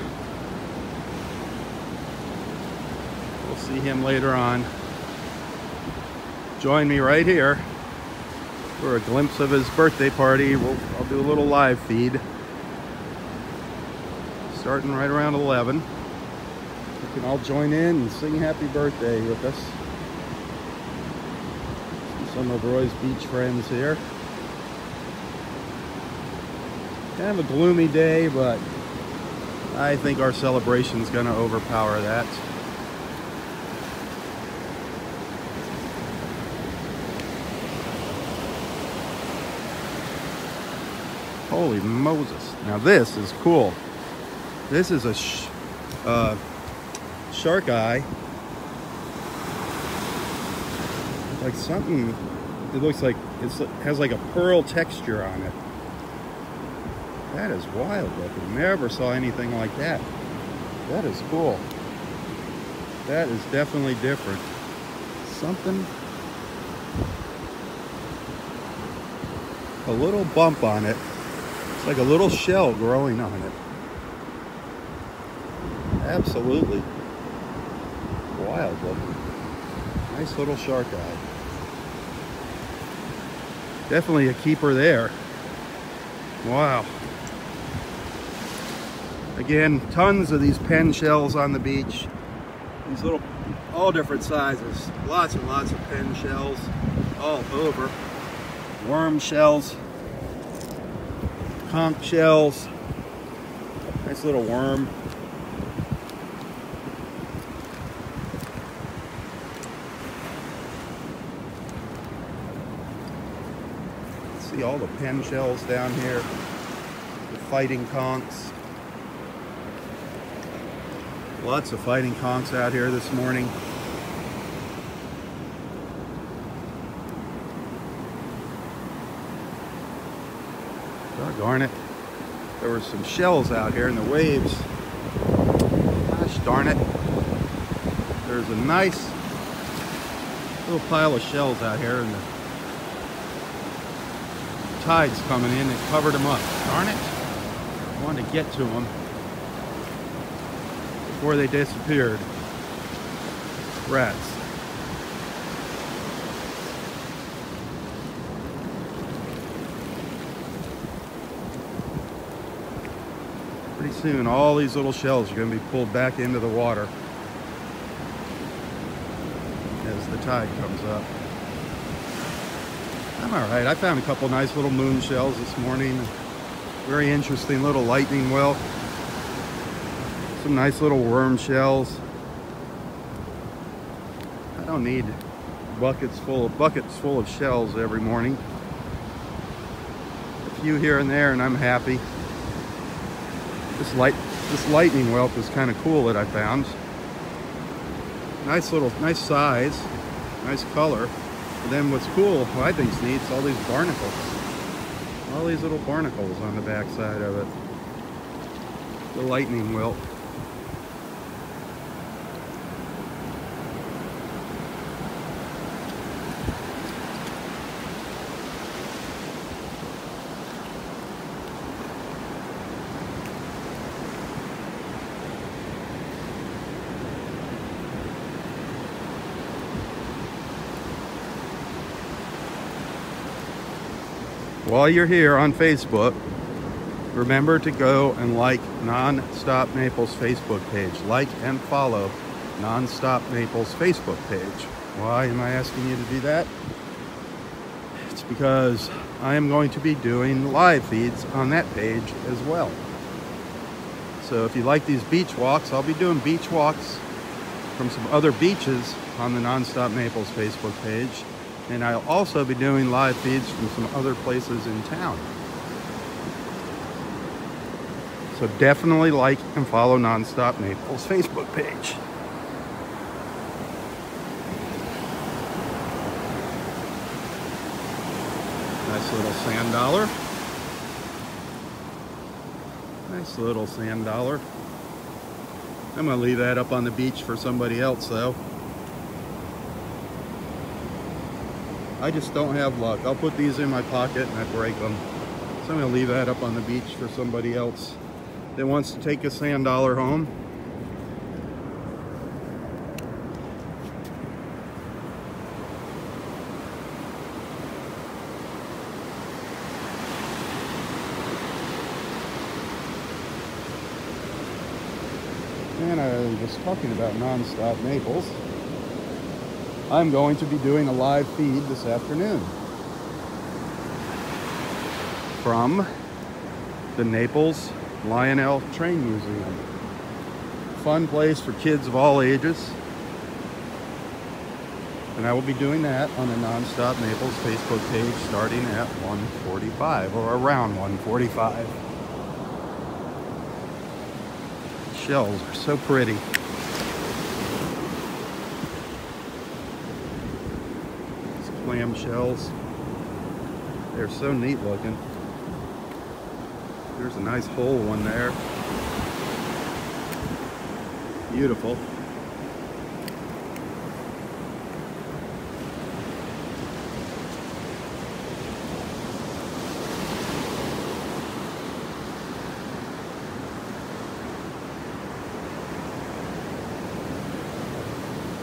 We'll see him later on. Join me right here for a glimpse of his birthday party. I'll do a little live feed. Starting right around 11. You can all join in and sing happy birthday with us. See some of Roy's beach friends here. Kind of a gloomy day, but I think our celebration is going to overpower that. Holy Moses. Now this is cool. This is a shark eye. Like something, it looks like it has like a pearl texture on it. That is wild looking. Never saw anything like that. That is cool. That is definitely different. Something. A little bump on it. It's like a little shell growing on it. Absolutely. Wild looking. Nice little shark eye. Definitely a keeper there. Wow. Again, tons of these pen shells on the beach. These little, all different sizes. Lots and lots of pen shells all over. Worm shells, conch shells. Nice little worm. See all the pen shells down here. The fighting conchs. Lots of fighting conchs out here this morning. Doggone it. There were some shells out here in the waves. Gosh darn it. There's a nice little pile of shells out here and the tide's coming in and covered them up. Darn it. I wanted to get to them before they disappeared. Rats. Pretty soon, all these little shells are going to be pulled back into the water as the tide comes up. I'm all right. I found a couple nice little moon shells this morning. Very interesting little lightning whelk. Some nice little worm shells. I don't need buckets full of shells every morning. A few here and there, and I'm happy. This lightning whelk was kind of cool that I found. Nice size, nice color. And then what's cool, what I think's neat, is all these barnacles. All these little barnacles on the back side of it. The lightning whelk. While you're here on Facebook, remember to go and like Non-Stop Naples Facebook page. Like and follow Non-Stop Naples Facebook page. Why am I asking you to do that? It's because I am going to be doing live feeds on that page as well. So if you like these beach walks, I'll be doing beach walks from some other beaches on the Non-Stop Naples Facebook page. And I'll also be doing live feeds from some other places in town. So definitely like and follow Non-Stop Naples Facebook page. Nice little sand dollar. Nice little sand dollar. I'm gonna leave that up on the beach for somebody else though. I just don't have luck. I'll put these in my pocket and I break them. So I'm gonna leave that up on the beach for somebody else that wants to take a sand dollar home. And I was talking about Non-Stop Naples. I'm going to be doing a live feed this afternoon from the Naples Lionel Train Museum. Fun place for kids of all ages. And I will be doing that on the Non-Stop Naples Facebook page starting at 1:45 or around 1:45. Shells are so pretty. Clam shells. They're so neat looking. There's a nice whole one there. Beautiful.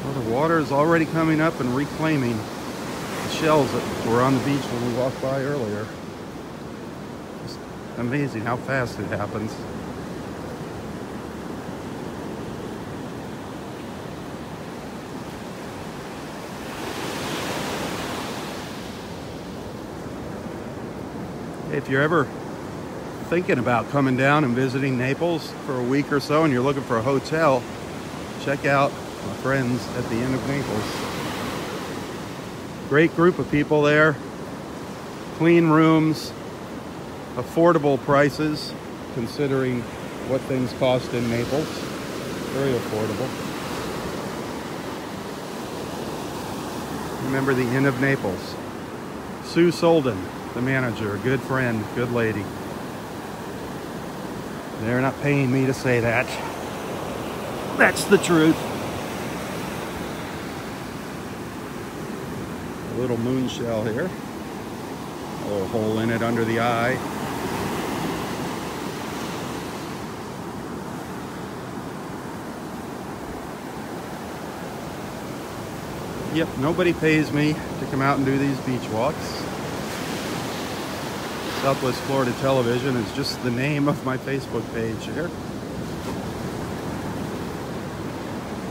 Well, the water is already coming up and reclaiming shells that were on the beach when we walked by earlier. Just amazing how fast it happens. If you're ever thinking about coming down and visiting Naples for a week or so and you're looking for a hotel, check out my friends at the Inn of Naples. Great group of people there, clean rooms, affordable prices considering what things cost in Naples. Very affordable. Remember the Inn of Naples. Sue Solden, the manager, a good friend, good lady. They're not paying me to say that. That's the truth. A little moon shell here. A little hole in it under the eye. Yep, nobody pays me to come out and do these beach walks. Southwest Florida Television is just the name of my Facebook page here.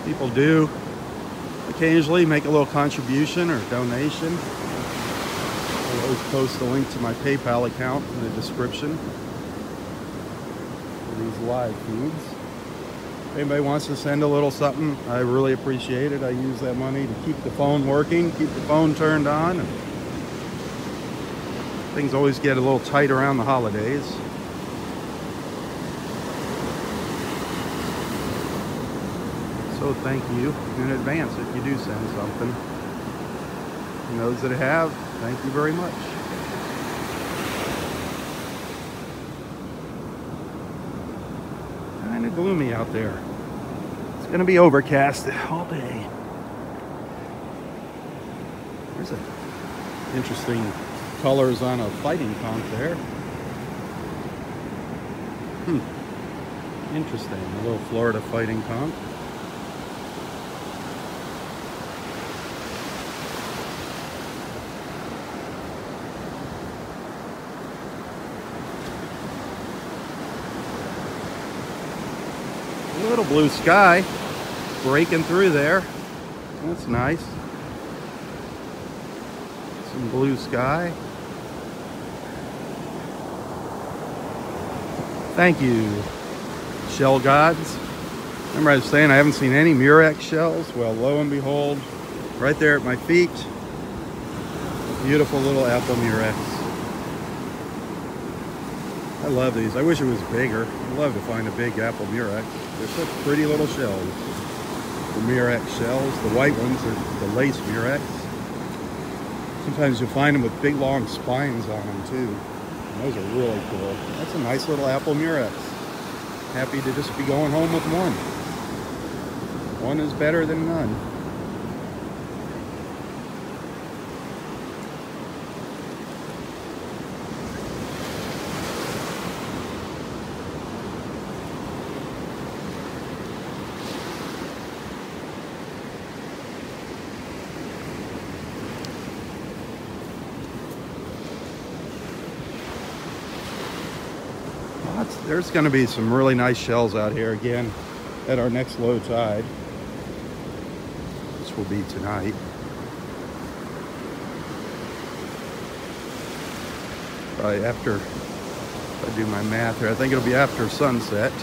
People do occasionally make a little contribution or donation. I'll always post a link to my PayPal account in the description for these live feeds. If anybody wants to send a little something, I really appreciate it. I use that money to keep the phone working, keep the phone turned on. And things always get a little tight around the holidays. So thank you in advance if you do send something. And those that have, thank you very much. Kind of gloomy out there. It's going to be overcast all day. There's a interesting colors on a fighting conch there. Interesting, a little Florida fighting conch. A little blue sky breaking through there. That's nice. Some blue sky. Thank you, shell gods. Remember I was saying I haven't seen any murex shells? Well, lo and behold, right there at my feet, beautiful little apple murex. I love these. I wish it was bigger. I'd love to find a big apple murex. They're such pretty little shells. The murex shells, the white ones are the lace murex. Sometimes you'll find them with big long spines on them too. And those are really cool. That's a nice little apple murex. Happy to just be going home with one. One is better than none. There's going to be some really nice shells out here again at our next low tide, which will be tonight. Probably after, if I do my math here, I think it'll be after sunset.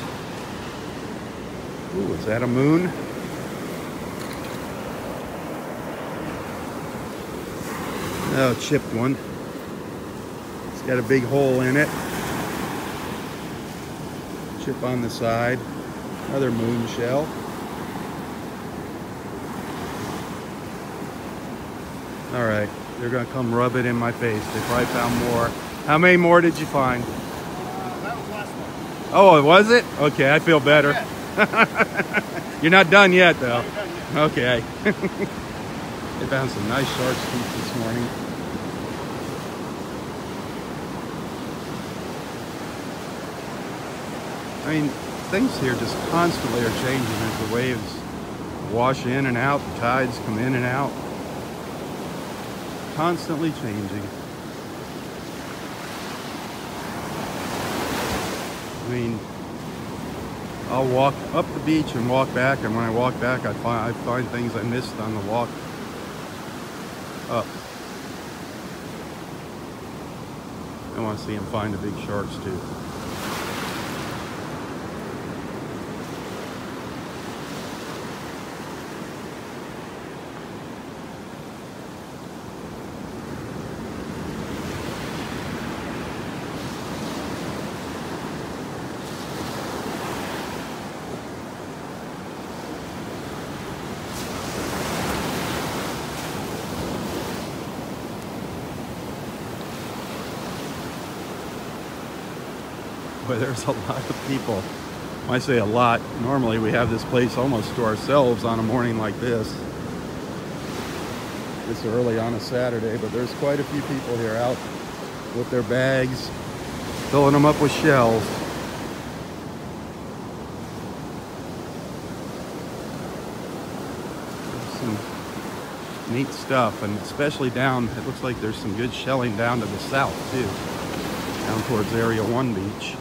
Ooh, is that a moon? Oh, chipped one. It's got a big hole in it. Chip on the side, another moon shell. All right, they're gonna come rub it in my face. They probably found more. How many more did you find? That was last one. Oh, was it? Okay, I feel better. Yeah. You're not done yet, though. Okay. They found some nice shark's teeth this morning. I mean, things here just constantly are changing as the waves wash in and out, the tides come in and out. Constantly changing. I mean, I'll walk up the beach and walk back, and when I walk back, I find things I missed on the walk up. I want to see them find the big sharks too. But there's a lot of people. When I say a lot, normally we have this place almost to ourselves on a morning like this. This early on a Saturday, but there's quite a few people here out with their bags, filling them up with shells. Some neat stuff, and especially down, it looks like there's some good shelling down to the south too. down towards Area 1 beach.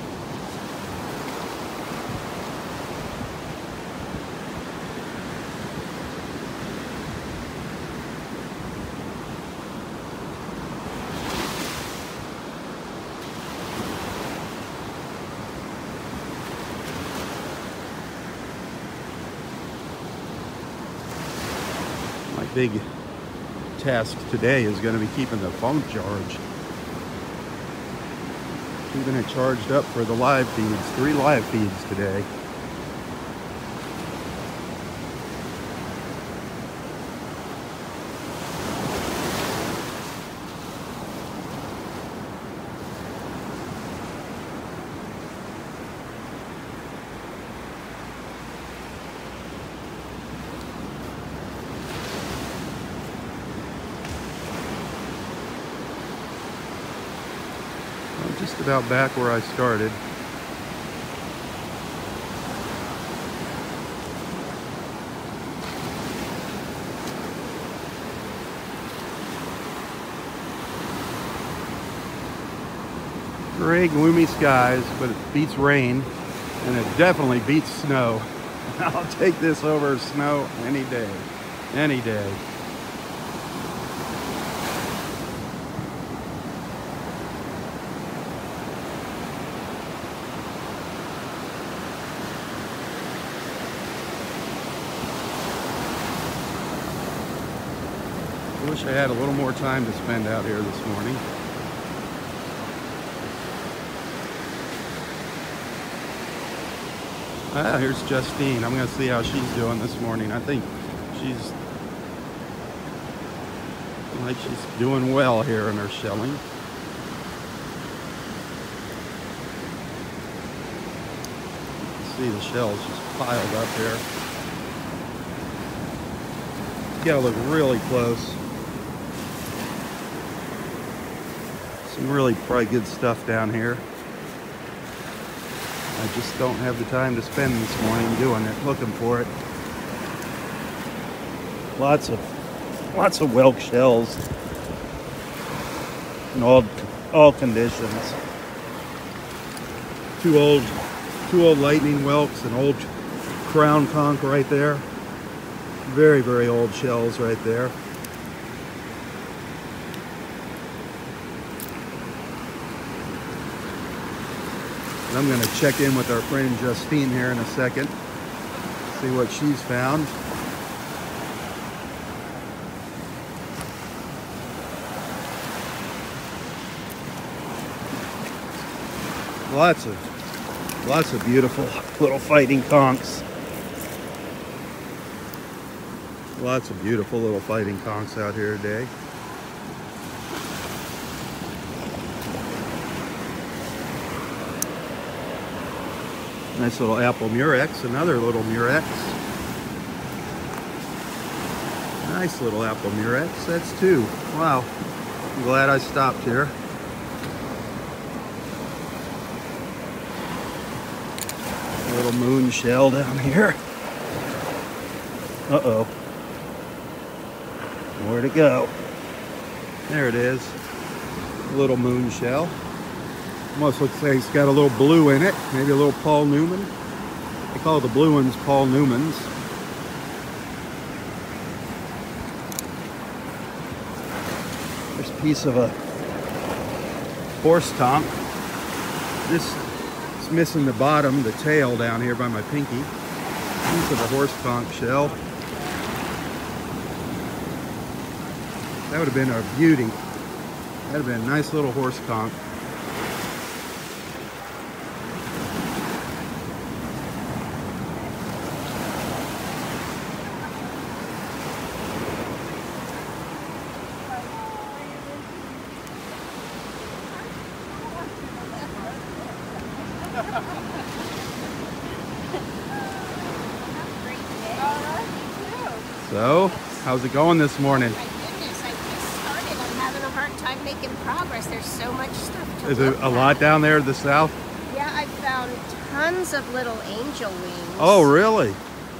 My big task today is going to be keeping the phone charged. Keeping it charged up for the live feeds. 3 live feeds today. I'm just about back where I started. Gray, gloomy skies, but it beats rain, and it definitely beats snow. I'll take this over snow any day. Any day. I wish I had a little more time to spend out here this morning. Ah, here's Justine. I'm going to see how she's doing this morning. I think she's doing well here in her shelling. See the shells just piled up here. You gotta look really close. Some really probably good stuff down here. I just don't have the time to spend this morning doing it, looking for it. Lots of whelk shells in all conditions. Two old lightning whelks, an old crown conch right there. Very, very old shells right there. I'm going to check in with our friend Justine here in a second, see what she's found. Lots of beautiful little fighting conchs. Lots of beautiful little fighting conchs out here today. Nice little apple murex, another little murex. Nice little apple murex, that's 2. Wow, I'm glad I stopped here. A little moon shell down here. Uh-oh. Where'd it go? There it is. A little moon shell. Almost looks like it's got a little blue in it. Maybe a little Paul Newman. They call the blue ones Paul Newmans. There's a piece of a horse conch. This is missing the bottom, the tail down here by my pinky. Piece of a horse conch shell. That would have been a beauty. That would have been a nice little horse conch. So, how's it going this morning? My goodness, I just started. I'm having a hard time making progress. There's so much stuff to Is it look a lot at. down there to the south? Yeah, I found tons of little angel wings. Oh, really?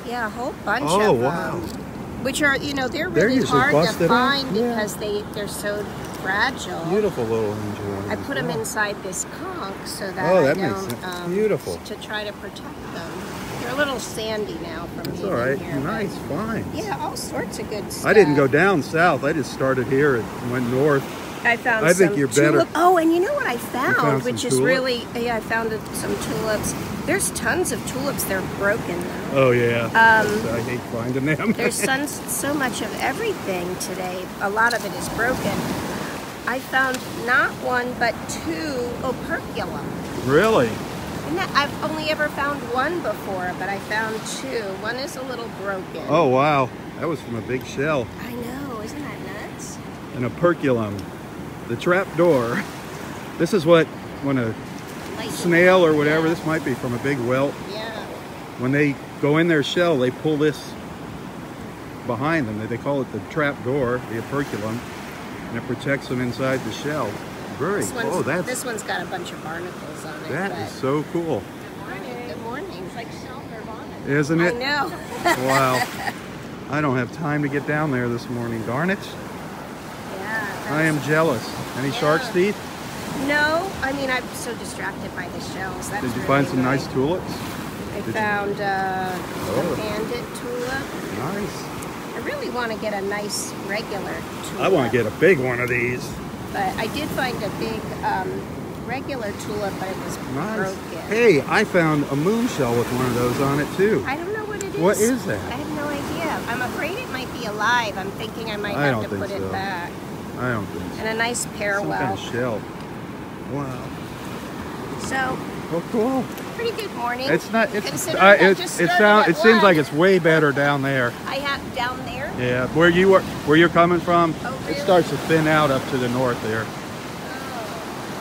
Yeah, a whole bunch Oh, of wow. them. Which are, you know, they're They're really usually hard to busted out. find Yeah. because they're so fragile. Beautiful little angel wings. those. I as put them well. inside this conch so that Oh, I that don't, makes sense. Beautiful. to try to protect them. They're a little sandy now from That's being all right. in here. Nice finds. Yeah, all sorts of good stuff. I didn't go down south. I just started here and went north. I found I think some you're better. Oh, and you know what I found found, some which is tulips? really, yeah, I found some tulips. There's tons of tulips. They're broken though. Oh yeah. I hate finding them. There's so much of everything today. A lot of it is broken. I found not one but two operculum. Really? And I've only ever found one before, but I found two. One is a little broken. Oh wow. That was from a big shell. I know, isn't that nuts? An operculum. The trap door. This is what, when a Like, snail or whatever, yeah. this might be from a big whelk. Yeah. When they go in their shell, they pull this behind them. They call it the trap door, the operculum, and it protects them inside the shell. Very cool. Oh, This one's got a bunch of barnacles on it. that but- is so cool, Good morning. Good morning. It's like shell nirvana. isn't I it? know. Wow. I don't have time to get down there this morning. Darn it. Yeah. I am jealous. Any shark's Yeah. teeth? No, I mean, I'm so distracted by the shells. That's Did you really find some nice nice. tulips? I Did you- found a Oh. bandit tulip. Nice. I really want to get a nice regular tulip. I want to get a big one of these. But I did find a big regular tulip, but it was Nice. broken. Hey, I found a moon shell with one of those on it too. I don't know what it is. What is that? I have no idea. I'm afraid it might be alive. I'm thinking I might I have don't to think put so. it back. I don't think so. And a nice Some parallel. kind of shell. Wow. So, Oh, cool. pretty good morning. It's not. Considering I It just it started sound. at It seems 1. like it's way better down there. I have down there. Yeah, where you were, where you're coming from, Oh, it really? starts to thin out up to the north there. Oh.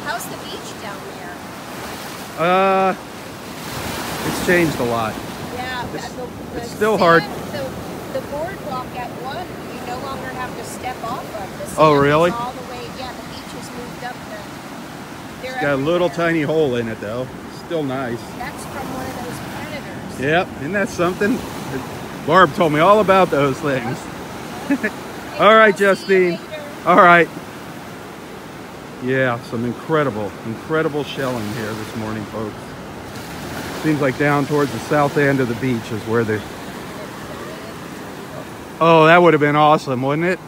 How's the beach down there? It's changed a lot. Yeah, it's still hard. The boardwalk at 1, you no longer have to step off of. The sand Oh, really? is all the way, yeah, the beach has moved up. They're It's got a little everywhere. tiny hole in it though. Still nice. That's from one of those predators. Yep, isn't that something? Barb told me all about those things. All right, I'll see you Justine. later. All right. Yeah, some incredible shelling here this morning, folks. Seems like down towards the south end of the beach is where they... Oh, that would have been awesome, wouldn't it?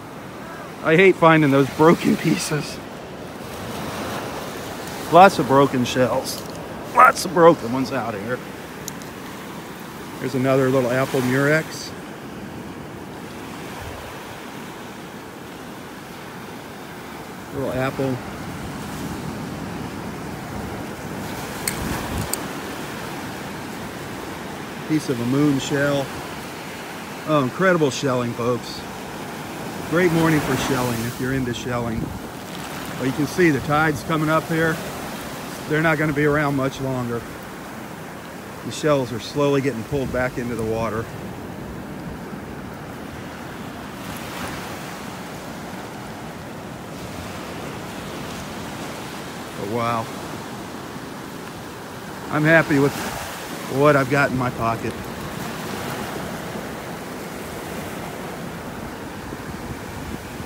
I hate finding those broken pieces. Lots of broken shells. Lots of broken ones out here. There's another little apple murex. Little apple. Piece of a moon shell. Oh, incredible shelling, folks. Great morning for shelling if you're into shelling. Well, you can see the tide's coming up here. They're not going to be around much longer. The shells are slowly getting pulled back into the water. But wow. I'm happy with what I've got in my pocket.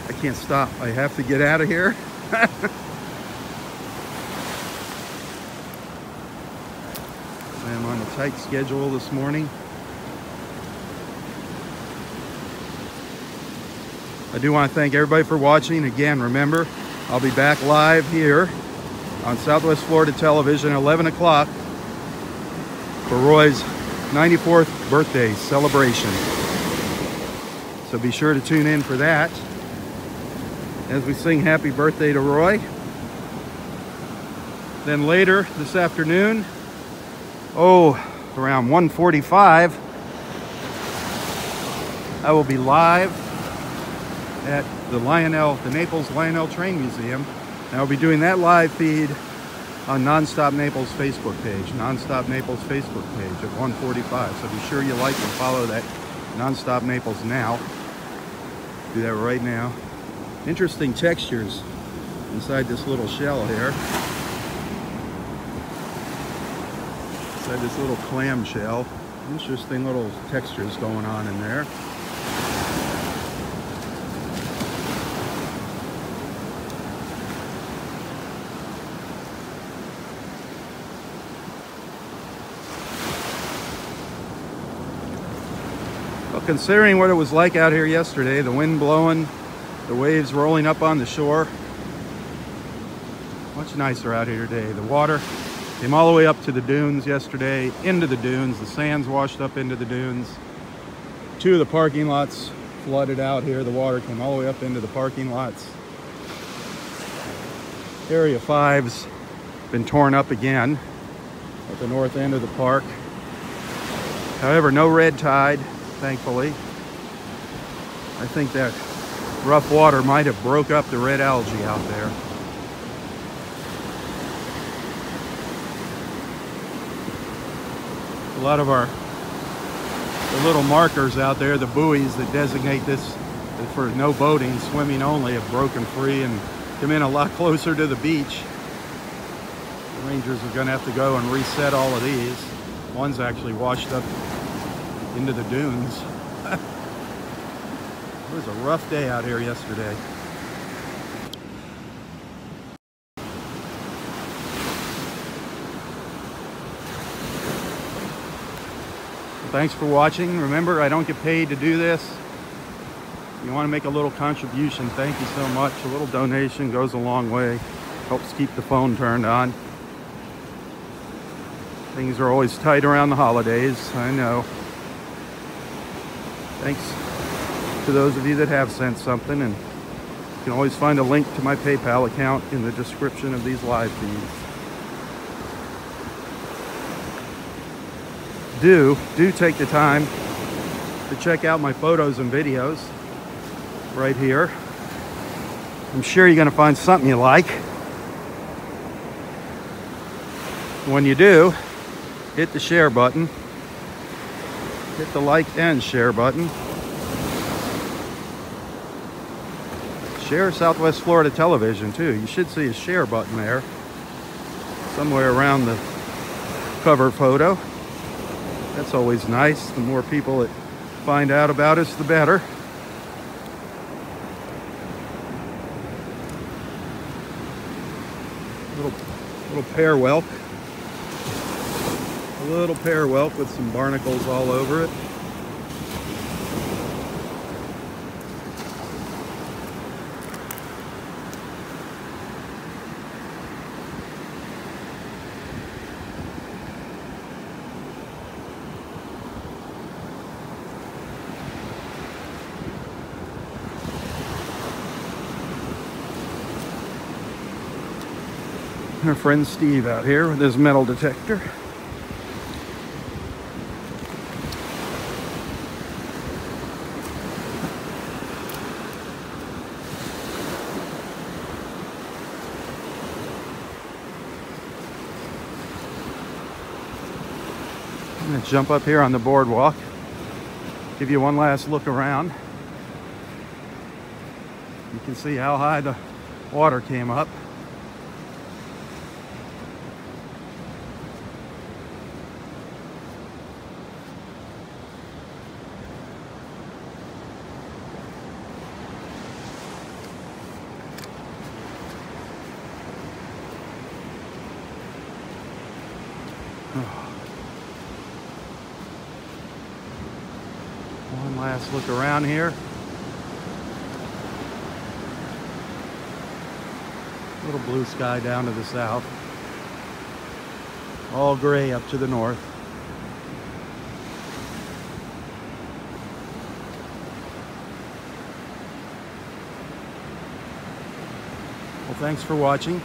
I can't stop. I have to get out of here. I am on a tight schedule this morning. I do want to thank everybody for watching. Again, remember, I'll be back live here on Southwest Florida Television at 11 o'clock for Roy's 94th birthday celebration. So be sure to tune in for that as we sing happy birthday to Roy. Then later this afternoon, around 1:45, I will be live at the Naples Lionel Train Museum. And I'll be doing that live feed on Nonstop Naples Facebook page, Nonstop Naples Facebook page at 1:45. So be sure you like and follow that Nonstop Naples now. Do that right now. Interesting textures inside this little shell here. Inside this little clam shell. Interesting little textures going on in there. considering what it was like out here yesterday, the wind blowing, the waves rolling up on the shore, much nicer out here today. The water came all the way up to the dunes yesterday, into the dunes. The sand's washed up into the dunes. 2 of the parking lots flooded out here. The water came all the way up into the parking lots. Area 5's been torn up again at the north end of the park. However, no red tide, thankfully. I think that rough water might have broke up the red algae out there. A lot of the little markers out there, the buoys that designate this for no boating, swimming only, have broken free and come in a lot closer to the beach. The rangers are going to have to go and reset all of these. One's actually washed up into the dunes. It was a rough day out here yesterday. Thanks for watching. Remember, I don't get paid to do this. If you want to make a little contribution, thank you so much. A little donation goes a long way. Helps keep the phone turned on. Things are always tight around the holidays, I know. Thanks to those of you that have sent something, and you can always find a link to my PayPal account in the description of these live feeds. Do take the time to check out my photos and videos right here. I'm sure you're going to find something you like. When you do, hit the share button. Hit the like and share button. Share Southwest Florida Television too. You should see a share button there, somewhere around the cover photo. That's always nice. The more people that find out about us, the better. Little pear whelk. A little pear whelk with some barnacles all over it. Our friend Steve out here with his metal detector. I'm going to jump up here on the boardwalk, give you one last look around. You can see how high the water came up. One last look around here. A little blue sky down to the south. All gray up to the north. Well, thanks for watching.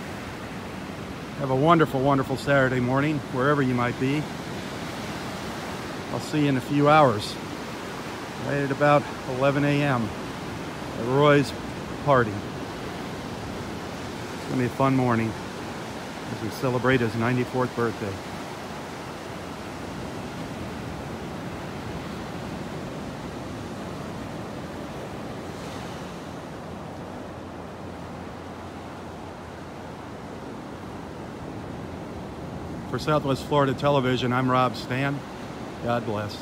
Have a wonderful, wonderful Saturday morning, wherever you might be. I'll see you in a few hours, right at about 11 a.m. at Roy's party. It's going to be a fun morning as we celebrate his 94th birthday. For Southwest Florida Television, I'm Rob Stan. God bless.